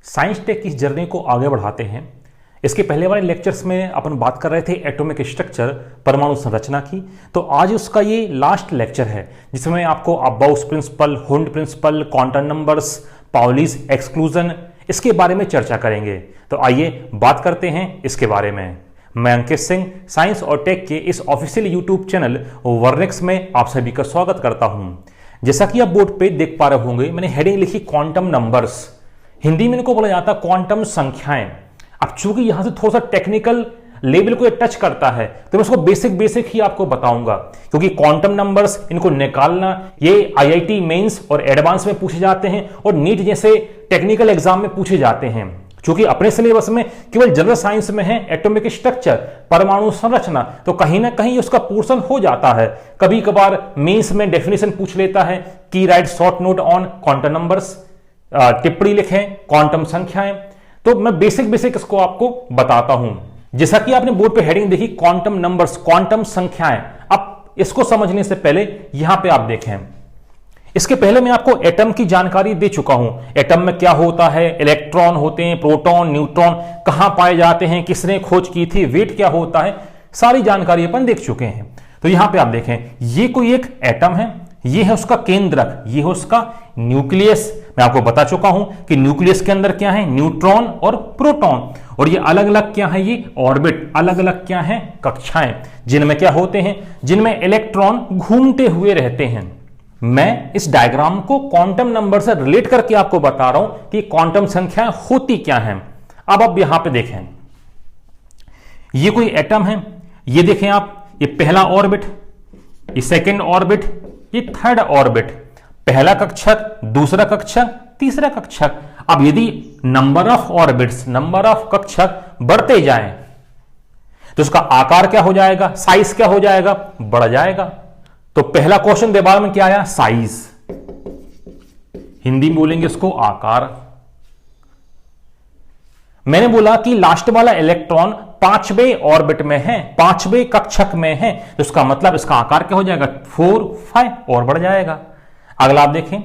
Science tech की journey को आगे बढ़ाते हैं। इसके पहले वाले लेक्चर्स में अपन बात कर रहे थे एटॉमिक स्ट्रक्चर, परमाणु संरचना की। तो आज उसका ये लास्ट लेक्चर है जिसमें आपको Aufbau principle, Hund principle, quantum numbers, Pauli's exclusion, इसके बारे में चर्चा करेंगे। तो आइए बात करते हैं इसके बारे में। मैं अंकित सिंह साइंस और टेक के इस ऑफिशियल यूट्यूब चैनल वर्नेक्स में आप सभी का स्वागत करता हूं। जैसा कि आप बोर्ड पे देख पा रहे होंगे, मैंने हेडिंग लिखी क्वांटम नंबर्स। हिंदी में इनको बोला जाता है क्वांटम संख्याएं। अब चूंकि यहां से थोड़ा सा टेक्निकल लेवल को टच करता है तो मैं उसको बेसिक ही आपको बताऊंगा, क्योंकि क्वांटम नंबर्स इनको निकालना ये आईआईटी मेंस और एडवांस में पूछे जाते हैं और नीट जैसे टेक्निकल एग्जाम में पूछे जाते हैं। क्योंकि अपने सिलेबस में केवल जनरल साइंस में है एटॉमिक स्ट्रक्चर, परमाणु संरचना, तो कहीं ना कहीं उसका पोर्शन हो जाता है। कभी कभार मेंस में डेफिनेशन पूछ लेता है कि right short note on quantum numbers, टिप्पणी लिखें क्वांटम संख्याएं। तो मैं बेसिक इसको आपको बताता हूं। जैसा कि आपने बोर्ड पे हेडिंग देखी क्वांटम नंबर्स, क्वांटम संख्याएं। अब इसको समझने से पहले यहां पे आप देखें, इसके पहले मैं आपको एटम की जानकारी दे चुका हूं। एटम में क्या होता है, इलेक्ट्रॉन होते हैं, प्रोटॉन, न्यूट्रॉन कहां पाए जाते हैं, किसने खोज की थी, वेट क्या होता है, सारी जानकारी अपन देख चुके हैं। तो यहां पे आप देखें, ये कोई एक एटम है, ये है उसका केंद्रक, ये है उसका न्यूक्लियस। मैं आपको बता चुका हूं कि न्यूक्लियस के अंदर क्या है, न्यूट्रॉन और प्रोटॉन, और ये अलग अलग क्या है, ये ऑर्बिट, अलग अलग क्या है, कक्षाएं, जिनमें क्या होते हैं, जिनमें इलेक्ट्रॉन घूमते हुए रहते हैं। मैं इस डायग्राम को क्वांटम नंबर से रिलेट करके आपको बता रहा हूं कि क्वांटम संख्याएं होती क्या हैं। अब आप यहां पे देखें, ये कोई एटम है, ये देखें आप, ये पहला ऑर्बिट, ये सेकंड ऑर्बिट, ये थर्ड ऑर्बिट, पहला कक्षक, दूसरा कक्षक, तीसरा कक्षक। अब यदि number of orbits, number of कक्षक बढ़ते जाएं तो उसका आकार क्या हो जाएगा, साइज क्या हो जाएगा, बढ़ जाएगा। तो पहला क्वेश्चन दिमाग में क्या आया, साइज, हिंदी में बोलेंगे इसको आकार। मैंने बोला कि लास्ट वाला इलेक्ट्रॉन 5वें ऑर्बिट में है, 5वें कक्षक में है, तो इसका मतलब इसका आकार क्या हो जाएगा, 4, 5 और बढ़ जाएगा। अगला आप देखें,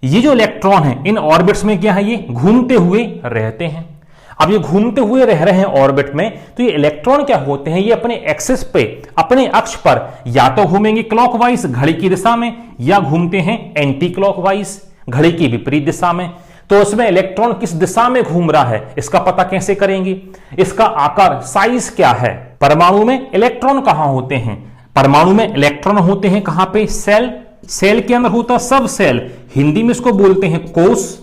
ये जो इलेक्ट्रॉन है इन ऑर्बिट्स में क्या है, ये घूमते हुए रहते हैं। अब ये घूमते हुए रह रहे हैं ऑर्बिट में, तो ये इलेक्ट्रॉन क्या होते हैं, ये अपने एक्सिस पे, अपने अक्ष पर या तो घूमेंगे क्लॉकवाइज घड़ी की दिशा में, या घूमते हैं एंटी क्लॉकवाइज घड़ी की विपरीत दिशा में। तो उसमें इलेक्ट्रॉन किस दिशा में घूम रहा है इसका पता कैसे करेंगे, इसका आकार, साइज क्या है। परमाणु में इलेक्ट्रॉन कहां होते हैं, परमाणु में इलेक्ट्रॉन होते हैं कहां पे, सेल, सेल के अंदर होता सब सेल, हिंदी में इसको बोलते हैं कोश,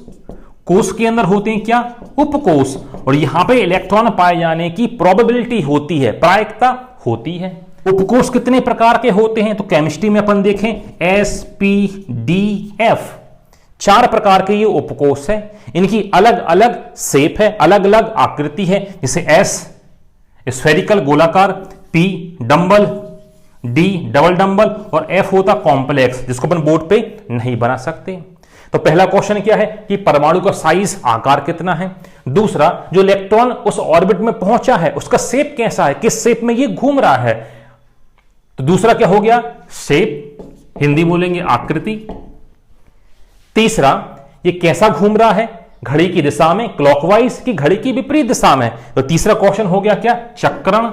कोश के अंदर होते हैं क्या, उपकोश, और यहां पे इलेक्ट्रॉन पाए जाने की प्रोबेबिलिटी होती है, प्रायिकता होती है। उपकोश कितने प्रकार के होते हैं, तो केमिस्ट्री में अपन देखें SPDF, 4 प्रकार के ये उपकोश है। इनकी अलग अलग शेप है, अलग अलग आकृति है, जैसे S स्फेरिकल गोलाकार, P dumbbell, D double dumbbell, और F होता कॉम्प्लेक्स, जिसको अपन बोर्ड पे नहीं बना सकते। तो पहला क्वेश्चन क्या है कि परमाणु का साइज, आकार कितना है। दूसरा, जो इलेक्ट्रॉन उस ऑर्बिट में पहुंचा है उसका शेप कैसा है, किस शेप में ये घूम रहा है। तो दूसरा क्या हो गया, शेप, हिंदी बोलेंगे आकृति। तीसरा, ये कैसा घूम रहा है, घड़ी की दिशा में क्लॉकवाइज की घड़ी की विपरीत दिशा में। तो तीसरा क्वेश्चन हो गया क्या, चक्रण।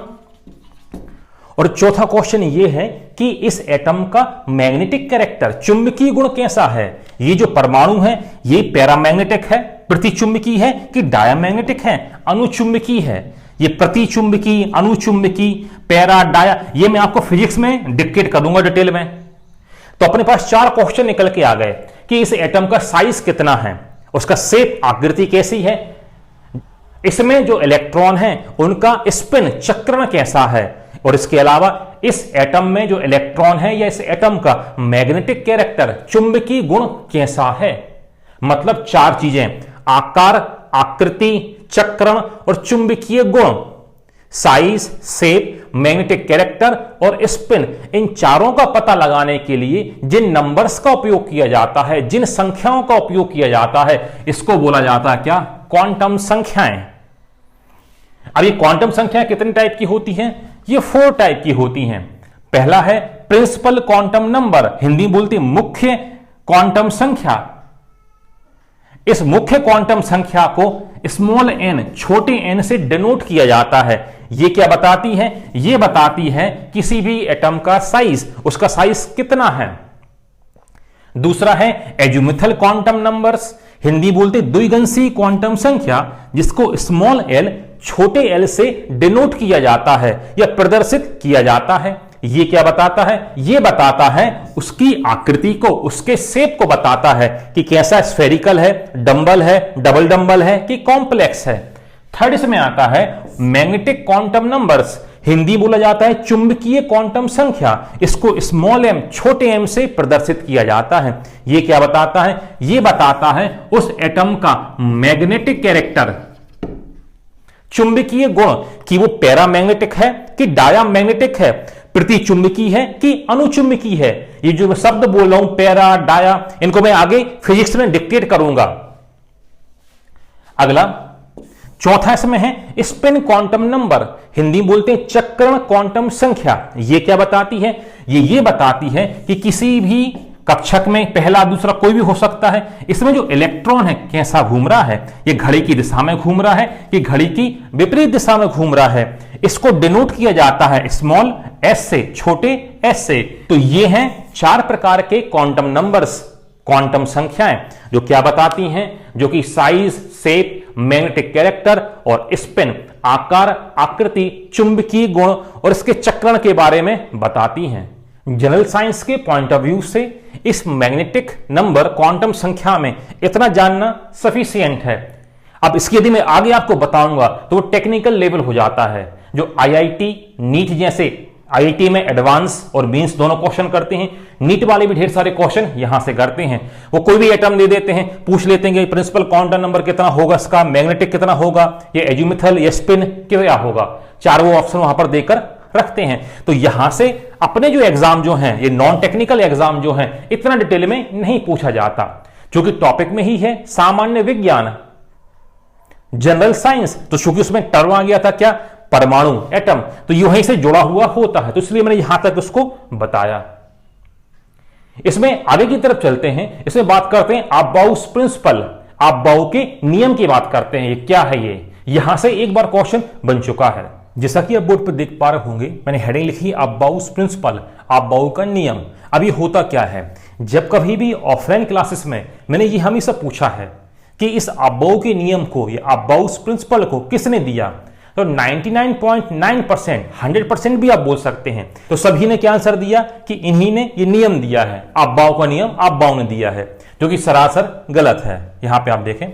और चौथा क्वेश्चन ये है कि इस एटम का मैग्नेटिक कैरेक्टर, चुंबकीय गुण कैसा है। ये जो परमाणु है ये पैरामैग्नेटिक है, प्रतिचुंबकीय है, कि डायामैग्नेटिक है, अनुचुंबकीय है। ये प्रतिचुंबकीय, अनुचुंबकीय, पैरा, डाया, ये मैं आपको फिजिक्स में डिक्टेट कर दूंगा डिटेल में। तो अपने पास 4 क्वेश्चन निकल के आ गए कि इस एटम का साइज कितना है, उसका शेप, आकृति कैसी है, इसमें जो इलेक्ट्रॉन है उनका स्पिन, चक्रण कैसा है, और इसके अलावा इस एटम में जो इलेक्ट्रॉन है या इस एटम का मैग्नेटिक कैरेक्टर, चुंबकीय गुण कैसा है। मतलब 4 चीजें, आकार, आकृति, चक्रण और चुंबकीय गुण, साइज, शेप, मैग्नेटिक कैरेक्टर और स्पिन। इन चारों का पता लगाने के लिए जिन नंबर्स का उपयोग किया जाता है, जिन संख्याओं का उपयोग किया जाता है, इसको बोला जाता है क्या, क्वांटम संख्याएं। अब ये क्वांटम संख्याएं कितने टाइप की होती हैं, ये 4 टाइप की होती हैं। पहला है प्रिंसिपल क्वांटम नंबर, हिंदी बोलते मुख्य क्वांटम संख्या। इस मुख्य क्वांटम संख्या को स्मॉल n छोटे n से डिनोट किया जाता है। ये क्या बताती है? ये बताती है किसी भी एटम का साइज, उसका साइज कितना है। दूसरा है एजुमिथल क्वांटम नंबर्स, हिंदी बोलते द्विगंशी क्वांटम संख्या, जिसको स्मॉल l छोटे l से डिनोट किया जाता है या प्रदर्शित किया जाता है। ये क्या बताता है? ये बताता है उसकी आकृति को, उसके शेप को बताता है कि कैसा स्फेरिकल है, डंबल है, डबल डंबल है कि कॉम्प्लेक्स है। थर्ड इसमें आता है मैग्नेटिक क्वांटम नंबर्स, हिंदी बोला जाता है चुंबकीय क्वांटम संख्या, इसको स्मॉल m छोटे m से प्रदर्शित किया जाता है। ये क्या बताता है? ये बताता है उस एटम का मैग्नेटिक कैरेक्टर, चुंबकीय गुण, कि वो पैरामैग्नेटिक है कि डायामैग्नेटिक है, प्रतिचुंबकी है कि अनुचुंबकी है। ये जो मैं शब्द बोल रहा हूं पैरा, डाया, इनको मैं आगे फिजिक्स में डिक्टेट करूंगा। अगला चौथा इसमें है स्पिन क्वांटम नंबर, हिंदी बोलते हैं चक्रण क्वांटम संख्या। ये क्या बताती है? ये बताती है कि किसी भी कक्षक में पहला दूसरा कोई भी हो सकता है, इसमें जो इलेक्ट्रॉन है कैसा घूम रहा है, ये घड़ी की दिशा में घूम रहा है कि घड़ी की विपरीत दिशा में घूम रहा है। इसको डिनोट किया जाता है स्मॉल s से, छोटे s से। तो ये हैं 4 प्रकार के क्वांटम नंबर्स, क्वांटम संख्याएं, जो क्या बताती हैं, जो कि साइज, शेप, मैग्नेटिक कैरेक्टर और स्पिन, आकार, आकृति, चुंबकीय गुण और इसके चक्रण के बारे में बताती हैं। जनरल साइंस के पॉइंट ऑफ व्यू से इस मैग्नेटिक नंबर क्वांटम संख्या में इतना जानना सफिशिएंट है। अब इसकी यदि मैं आगे आपको बताऊंगा तो वो टेक्निकल लेवल हो जाता है। जो आईआईटी, नीट जैसे, आईआईटी में एडवांस और मेंस दोनों क्वेश्चन करते हैं, नीट वाले भी ढेर सारे क्वेश्चन यहां से करते हैं। वो कोई भी एटम दे देते हैं, पूछ लेते हैं कि प्रिंसिपल क्वांटम नंबर कितना होगा, इसका मैग्नेटिक कितना होगा, ये एजुमिथल या स्पिन क्या होगा, 4 वो ऑप्शन वहां पर देकर रखते हैं। तो यहां से अपने जो एग्जाम जो हैं, ये नॉन टेक्निकल एग्जाम जो हैं, इतना डिटेल में नहीं पूछा जाता, क्योंकि टॉपिक में ही है सामान्य विज्ञान, जनरल साइंस। तो चूंकि उसमें टर्म आ गया था क्या, परमाणु, एटम, तो यहीं से जुड़ा हुआ होता है, तो इसलिए मैंने यहां तक उसको बताया। इसमें आगे की तरफ चलते हैं, इसमें बात करते हैं अबाउस प्रिंसिपल, अबाउ के नियम की बात करते हैं। ये क्या है? ये यहां से एक बार क्वेश्चन बन चुका है। जैसा कि आप बोर्ड पर देख पा रहे होंगे, मैंने हेडिंग लिखी अबाउस प्रिंसिपल, अबाउ का नियम। अब ये होता क्या है, जब कभी भी ऑफलाइन क्लासेस में मैंने ये हमेशा पूछा है कि इस अबाउ के नियम को, ये अबाउस प्रिंसिपल को किसने दिया, तो 99.9%, 100% भी आप बोल सकते हैं, तो सभी ने क्या आंसर दिया कि इन्हीं ने ये नियम दिया है, अबाउ का नियम अबाउ ने दिया है, जो कि सरासर गलत है। यहां पे आप देखें,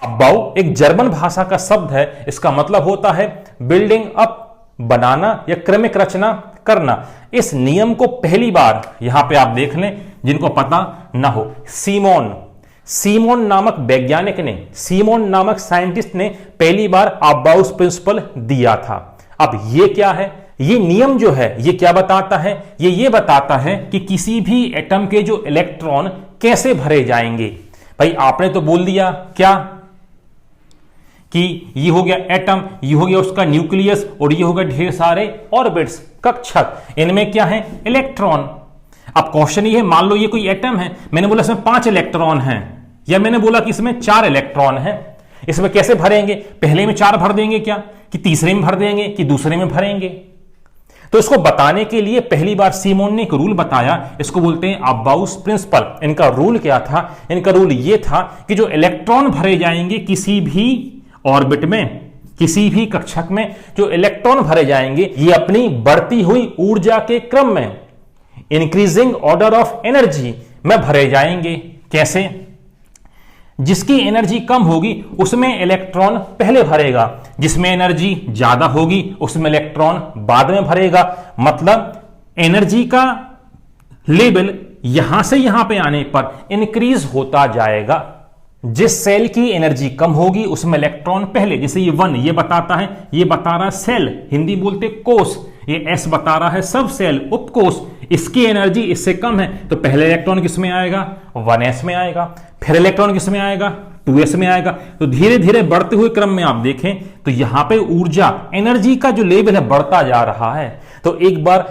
अबाउ एक जर्मन भाषा का शब्द है, इसका मतलब होता है बिल्डिंग अप, बनाना या क्रमिक रचना करना। इस नियम को पहली बार यहां पे आप देख लें, जिनको पता ना हो, सीमोन नामक वैज्ञानिक ने, सीमोन नामक साइंटिस्ट ने पहली बार अबाउस प्रिंसिपल दिया था। अब ये क्या है? ये नियम जो है ये क्या बताता है? ये बताता है कि किसी भी एटम के जो इलेक्ट्रॉन कैसे भरे जाएंगे। भाई आपने तो बोल दिया क्या कि ये हो गया एटम, ये हो गया उसका न्यूक्लियस और ये हो गया ढेर सारे ऑर्बिट्स, कक्षक, इनमें क्या है? इलेक्ट्रॉन। अब क्वेश्चन ये है, मान लो ये कोई एटम है, मैंने बोला इसमें 5 इलेक्ट्रॉन हैं, या मैंने बोला कि इसमें 4 इलेक्ट्रॉन हैं, इसमें कैसे भरेंगे? पहले में 4 भर देंगे क्या, कि तीसरे में भर देंगे, कि दूसरे में भरेंगे? तो इसको बताने के लिए पहली बार सीमोन ने एक रूल बताया, इसको बोलते हैं अबाउस प्रिंसिपल। इनका रूल क्या था? इनका रूल ये था कि जो इलेक्ट्रॉन भरे जाएंगे किसी भी ऑर्बिट में, किसी भी कक्षक में जो इलेक्ट्रॉन भरे जाएंगे, ये अपनी बढ़ती हुई ऊर्जा के क्रम में, इंक्रीजिंग ऑर्डर ऑफ एनर्जी में भरे जाएंगे। कैसे? जिसकी एनर्जी कम होगी उसमें इलेक्ट्रॉन पहले भरेगा, जिसमें एनर्जी ज्यादा होगी उसमें इलेक्ट्रॉन बाद में भरेगा। मतलब एनर्जी का लेवल यहां से यहां पे आने पर इंक्रीज होता जाएगा। जिस सेल की एनर्जी कम होगी उसमें इलेक्ट्रॉन पहले, जैसे ये 1 ये बताता है, ये बता रहा है सेल, हिंदी बोलते कोष, ये S बता रहा है सब सेल, उपकोष, इसकी एनर्जी इससे कम है तो पहले इलेक्ट्रॉन किसमें आएगा? 1s में आएगा। फिर इलेक्ट्रॉन किसमें आएगा? 2s में आएगा। तो धीरे धीरे बढ़ते हुए क्रम में आप देखें तो यहां पे ऊर्जा, एनर्जी का जो लेवल है बढ़ता जा रहा है। तो एक बार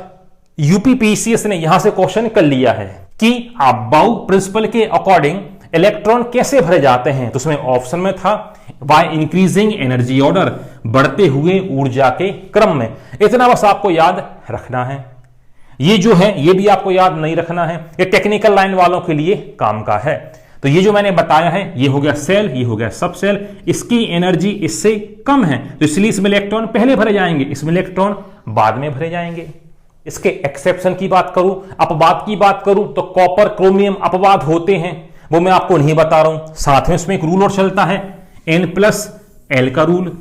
यूपीपीसीएस ने यहां से क्वेश्चन कर लिया है कि अबाउ प्रिंसिपल के अकॉर्डिंग इलेक्ट्रॉन कैसे भरे जाते हैं, तो उसमें ऑप्शन में था बाय इंक्रीजिंग एनर्जी ऑर्डर, बढ़ते हुए ऊर्जा के क्रम में। इतना बस आपको याद रखना है। ये जो है ये भी आपको याद नहीं रखना है, ये टेक्निकल लाइन वालों के लिए काम का है। तो ये जो मैंने बताया है ये हो गया सेल, ये हो गया सब सेल, इसकी एनर्जी इससे कम है तो इसलिए इसमें इलेक्ट्रॉन पहले भरे जाएंगे, इसमें इलेक्ट्रॉन बाद में भरे जाएंगे। इसके एक्सेप्शन की बात करूं, अपवाद की बात करूं तो कॉपर क्रोमियम अपवाद होते हैं, वो मैं आपको नहीं बता रहा हूं। साथ में इसमें एक रूल और चलता है N+L का रूल,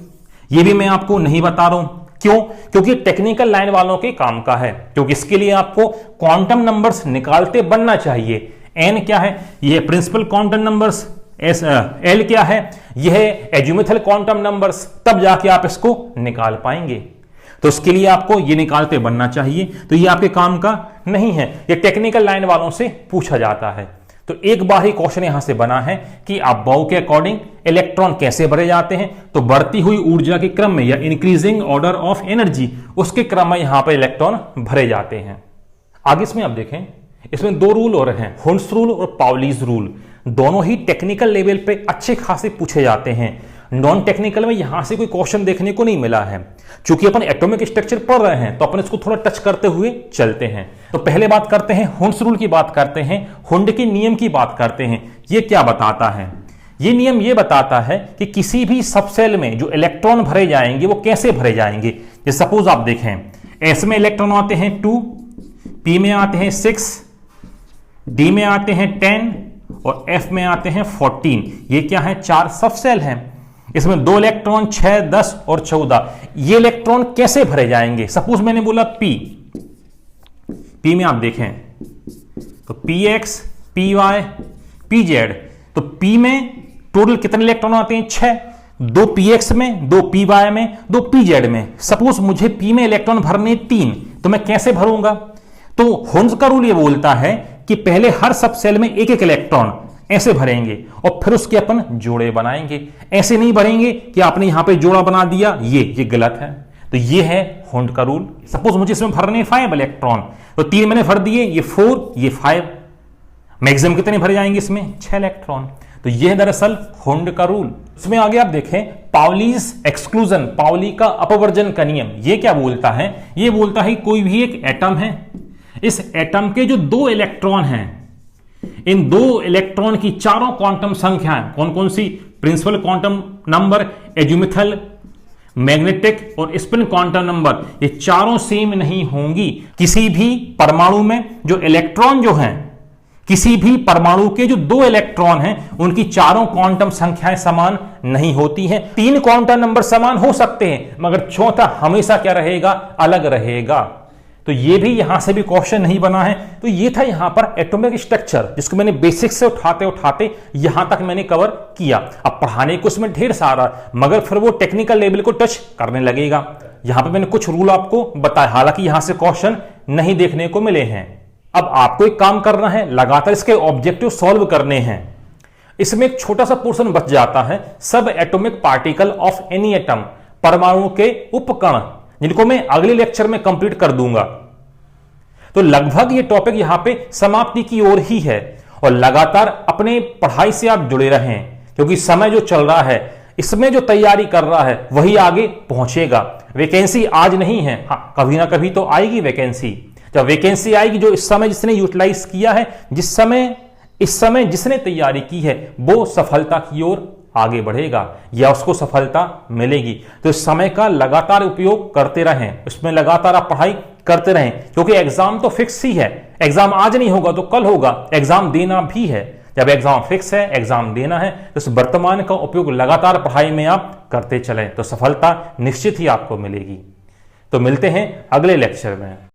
ये भी मैं आपको नहीं बता रहा हूं। क्यों? क्योंकि टेक्निकल लाइन वालों के काम का है, क्योंकि इसके लिए आपको क्वांटम नंबर्स निकालते बनना चाहिए। N क्या है? यह प्रिंसिपल क्वांटम नंबर्स, L क्या है? यह एजिमुथल क्वांटम नंबर्स, तब जाके आप इसको निकाल पाएंगे। तो उसके लिए आपको ये निकालते बनना चाहिए, तो ये आपके काम का नहीं है, ये टेक्निकल लाइन वालों से पूछा जाता है। तो एक बार ही क्वेश्चन यहां से बना है कि अबाव के अकॉर्डिंग इलेक्ट्रॉन कैसे भरे जाते हैं, तो बढ़ती हुई ऊर्जा के क्रम में या इंक्रीजिंग ऑर्डर ऑफ एनर्जी, उसके क्रम में यहां पर इलेक्ट्रॉन भरे जाते हैं। आगे इसमें आप देखें, इसमें दो रूल और हैं, हुंड्स रूल और पाउलीज रूल। दोनों ही टेक्निकल लेवल पे अच्छे खासे पूछे जाते हैं। नॉन टेक्निकल में यहां से कोई क्वेश्चन देखने को नहीं मिला है। चूंकि अपन एटॉमिक स्ट्रक्चर पढ़ रहे हैं तो अपन इसको थोड़ा टच करते हुए चलते हैं। तो पहले बात करते हैं हुंड्स रूल की, बात करते हैं हुंड के नियम की बात करते हैं। ये क्या बताता है? ये नियम ये बताता है कि किसी भी सबसेल में जो इलेक्ट्रॉन भरे जाएंगे वो कैसे भरे जाएंगे। जैसे सपोज आप देखें, एस में इलेक्ट्रॉन आते हैं 2, पी में आते हैं 6, डी में आते हैं 10 और एफ में आते हैं 14। ये क्या है? 4 सबसेल हैं। इसमें 2 इलेक्ट्रॉन, 6, 10 और 14। ये इलेक्ट्रॉन कैसे भरे जाएंगे? सपोज मैंने बोला पी में आप देखें तो PX, PY, PZ। तो P में टोटल कितने इलेक्ट्रॉन आते हैं? 6। 2 PX में, 2 PY में, 2 PZ में। सपोज मुझे P में इलेक्ट्रॉन भरने 3, तो मैं कैसे भरूंगा? तो हुंड्स का रूल ये बोलता है कि पहले हर सब सेल में एक एक इलेक्ट्रॉन ऐसे भरेंगे और फिर उसके अपन जोड़े बनाएंगे। ऐसे नहीं भरेंगे कि आपने यहां पे जोड़ा बना दिया, ये गलत है। तो ये है हुंड का रूल। सपोज मुझे इसमें भरने 5 इलेक्ट्रॉन, तो 3 मैंने भर दिए, ये 4, ये 5। मैक्सिमम कितने भरे जाएंगे इसमें? 6 इलेक्ट्रॉन। तो ये है दरअसल हुंड का रूल। इसमें आगे आप देखें पाउलीज एक्सक्लूजन, पाउली का अपवर्जन का नियम। ये क्या बोलता है? ये बोलता है कोई भी एक एटम है, इस एटम के जो 2 इलेक्ट्रॉन हैं, इन 2 इलेक्ट्रॉन की चारों क्वांटम संख्याएं कौन कौन सी? Principal quantum number, azimuthal, magnetic और स्पिन क्वांटम नंबर, ये चारों सेम नहीं होंगी। किसी भी परमाणु में जो इलेक्ट्रॉन जो हैं, किसी भी परमाणु के जो 2 इलेक्ट्रॉन हैं, उनकी चारों क्वांटम संख्याएं समान नहीं होती हैं। 3 क्वांटम नंबर समान हो सकते हैं, मगर चौथा हमेशा क्या रहेगा? अलग रहेगा। तो ये भी यहां से भी क्वेश्चन नहीं बना है। तो ये था यहां पर एटॉमिक स्ट्रक्चर, जिसको मैंने बेसिक से उठाते उठाते यहां तक मैंने कवर किया। अब पढ़ाने को इसमें ढेर सारा, मगर फिर वो टेक्निकल लेवल को टच करने लगेगा। यहां पे मैंने कुछ रूल आपको बताया, हालांकि यहां से क्वेश्चन नहीं देखने को मिले हैं। अब आपको एक काम करना है, लगातार इसके ऑब्जेक्टिव सॉल्व करने हैं। इसमें एक छोटा सा पोर्शन बच जाता है, सब atomic particle of any atom, परमाणु के उपकण, जिनको मैं अगले लेक्चर में कंप्लीट कर दूंगा। तो लगभग ये टॉपिक यहां पे समाप्ति की ओर ही है, और लगातार अपने पढ़ाई से आप जुड़े रहें, क्योंकि समय जो चल रहा है, इसमें जो तैयारी कर रहा है वही आगे पहुंचेगा। वैकेंसी आज नहीं है, हाँ कभी ना कभी तो आएगी वैकेंसी। जब वैकेंसी आएगी, जो इस समय जिसने यूटिलाइज किया है, इस समय जिसने तैयारी की है, वो सफलता की ओर आगे बढ़ेगा या उसको सफलता मिलेगी। तो इस समय का लगातार उपयोग करते रहें, उसमें लगातार आप पढ़ाई करते रहें, क्योंकि एग्जाम तो फिक्स ही है। एग्जाम आज नहीं होगा तो कल होगा, एग्जाम देना भी है। जब एग्जाम फिक्स है, एग्जाम देना है, तो इस वर्तमान का उपयोग लगातार पढ़ाई में आप करते चलें, तो सफलता निश्चित ही आपको मिलेगी। तो मिलते हैं अगले लेक्चर में।